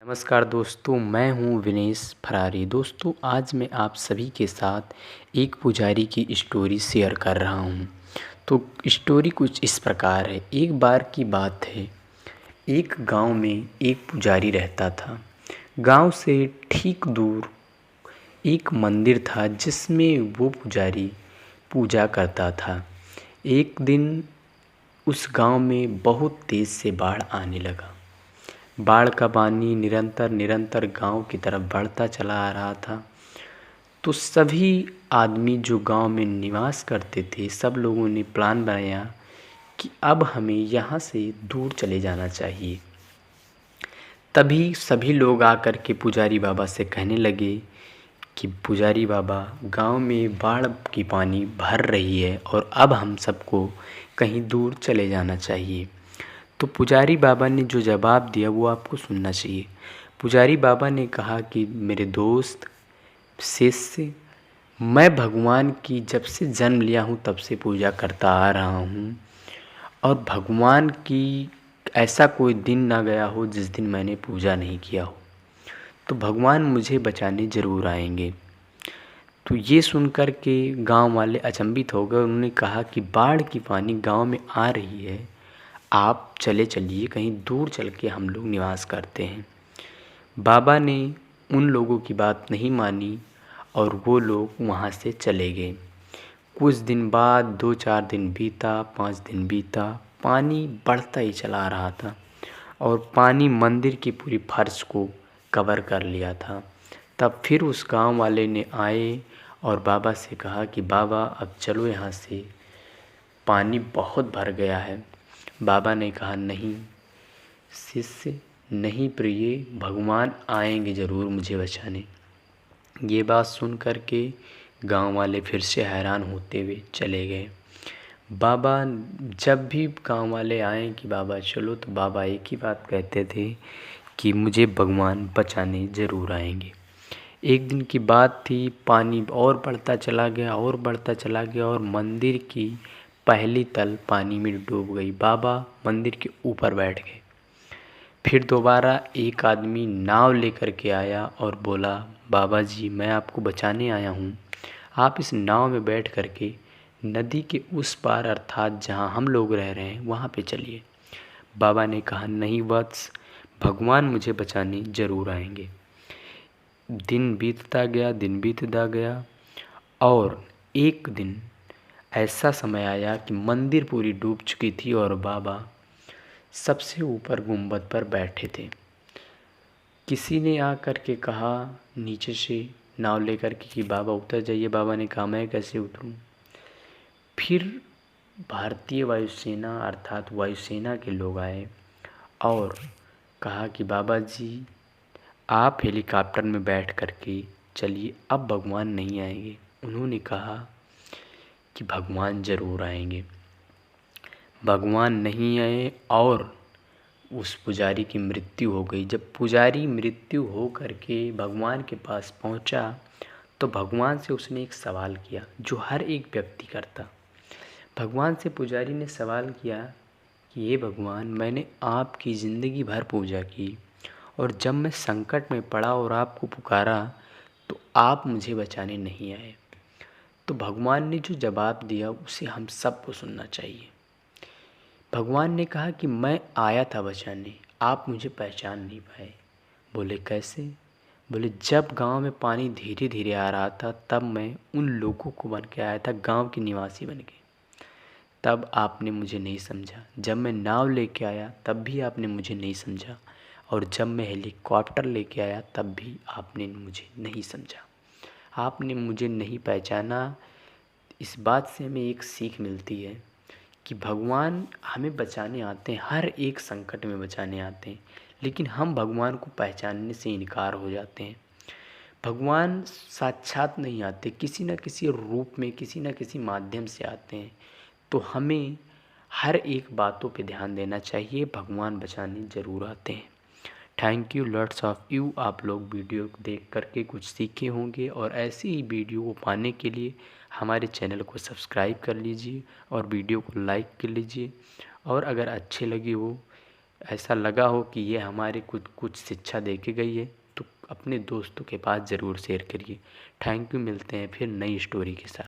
नमस्कार दोस्तों, मैं हूं विनेश फरारी। दोस्तों, आज मैं आप सभी के साथ एक पुजारी की स्टोरी शेयर कर रहा हूं। तो स्टोरी कुछ इस प्रकार है। एक बार की बात है, एक गांव में एक पुजारी रहता था। गांव से ठीक दूर एक मंदिर था जिसमें वो पुजारी पूजा करता था। एक दिन उस गांव में बहुत तेज़ से बाढ़ आने लगा। बाढ़ का पानी निरंतर निरंतर गांव की तरफ बढ़ता चला आ रहा था। तो सभी आदमी जो गांव में निवास करते थे, सब लोगों ने प्लान बनाया कि अब हमें यहाँ से दूर चले जाना चाहिए। तभी सभी लोग आकर के पुजारी बाबा से कहने लगे कि पुजारी बाबा, गांव में बाढ़ की पानी भर रही है और अब हम सबको कहीं दूर चले जाना चाहिए। तो पुजारी बाबा ने जो जवाब दिया वो आपको सुनना चाहिए। पुजारी बाबा ने कहा कि मेरे दोस्त शिष्य, मैं भगवान की जब से जन्म लिया हूँ तब से पूजा करता आ रहा हूँ, और भगवान की ऐसा कोई दिन ना गया हो जिस दिन मैंने पूजा नहीं किया हो। तो भगवान मुझे बचाने ज़रूर आएंगे। तो ये सुनकर के गांव वाले अचंभित हो गए। उन्होंने कहा कि बाढ़ की पानी गांव में आ रही है, आप चलिए कहीं दूर चल के हम लोग निवास करते हैं। बाबा ने उन लोगों की बात नहीं मानी और वो लोग वहाँ से चले गए। कुछ दिन बाद 2-4 दिन बीता, 5 दिन बीता, पानी बढ़ता ही चला रहा था और पानी मंदिर की पूरी फर्श को कवर कर लिया था। तब फिर उस गांव वाले ने आए और बाबा से कहा कि बाबा अब चलो यहाँ से, पानी बहुत भर गया है। बाबा ने कहा नहीं शिष्य, नहीं प्रिय, भगवान आएंगे ज़रूर मुझे बचाने। ये बात सुन कर के गांव वाले फिर से हैरान होते हुए चले गए। बाबा जब भी गांव वाले आए कि बाबा चलो, तो बाबा एक ही बात कहते थे कि मुझे भगवान बचाने ज़रूर आएंगे। एक दिन की बात थी, पानी और बढ़ता चला गया और बढ़ता चला गया और मंदिर की पहली तल पानी में डूब गई। बाबा मंदिर के ऊपर बैठ गए। फिर दोबारा एक आदमी नाव लेकर के आया और बोला, बाबा जी मैं आपको बचाने आया हूँ, आप इस नाव में बैठ कर के नदी के उस पार अर्थात जहाँ हम लोग रह रहे हैं वहाँ पे चलिए। बाबा ने कहा नहीं वत्स, भगवान मुझे बचाने ज़रूर आएंगे। दिन बीतता गया, दिन बीतता गया और एक दिन ऐसा समय आया कि मंदिर पूरी डूब चुकी थी और बाबा सबसे ऊपर गुंबद पर बैठे थे। किसी ने आकर के कहा नीचे से नाव लेकर के कि बाबा उतर जाइए। बाबा ने कहा मैं कैसे उतरूं। फिर भारतीय वायुसेना अर्थात वायुसेना के लोग आए और कहा कि बाबा जी आप हेलीकॉप्टर में बैठ कर के चलिए, अब भगवान नहीं आएंगे। उन्होंने कहा कि भगवान ज़रूर आएंगे। भगवान नहीं आए और उस पुजारी की मृत्यु हो गई। जब पुजारी मृत्यु हो करके भगवान के पास पहुंचा तो भगवान से उसने एक सवाल किया जो हर एक व्यक्ति करता। भगवान से पुजारी ने सवाल किया कि ये भगवान, मैंने आपकी ज़िंदगी भर पूजा की और जब मैं संकट में पड़ा और आपको पुकारा तो आप मुझे बचाने नहीं आए। तो भगवान ने जो जवाब दिया उसे हम सबको सुनना चाहिए। भगवान ने कहा कि मैं आया था बचाने, आप मुझे पहचान नहीं पाए। बोले कैसे? बोले जब गांव में पानी धीरे धीरे आ रहा था तब मैं उन लोगों को बन के आया था, गांव के निवासी बन के। तब आपने मुझे नहीं समझा। जब मैं नाव लेके आया तब भी आपने मुझे नहीं समझा और जब मैं हेलीकॉप्टर लेके आया तब भी आपने मुझे नहीं समझा। आपने मुझे नहीं पहचाना। इस बात से हमें एक सीख मिलती है कि भगवान हमें बचाने आते हैं, हर एक संकट में बचाने आते हैं, लेकिन हम भगवान को पहचानने से इनकार हो जाते हैं। भगवान साक्षात नहीं आते, किसी न किसी रूप में, किसी न किसी माध्यम से आते हैं। तो हमें हर एक बातों पे ध्यान देना चाहिए, भगवान बचाने ज़रूर आते हैं। Thank you, lots of you. आप लोग वीडियो देख करके कुछ सीखे होंगे और ऐसी ही वीडियो को पाने के लिए हमारे चैनल को सब्सक्राइब कर लीजिए और वीडियो को लाइक कर लीजिए। और अगर अच्छे लगे हो ऐसा लगा हो कि ये हमारे कुछ कुछ शिक्षा दे के गई है, तो अपने दोस्तों के पास ज़रूर शेयर करिए। थैंक यू, मिलते हैं फिर नई स्टोरी के साथ।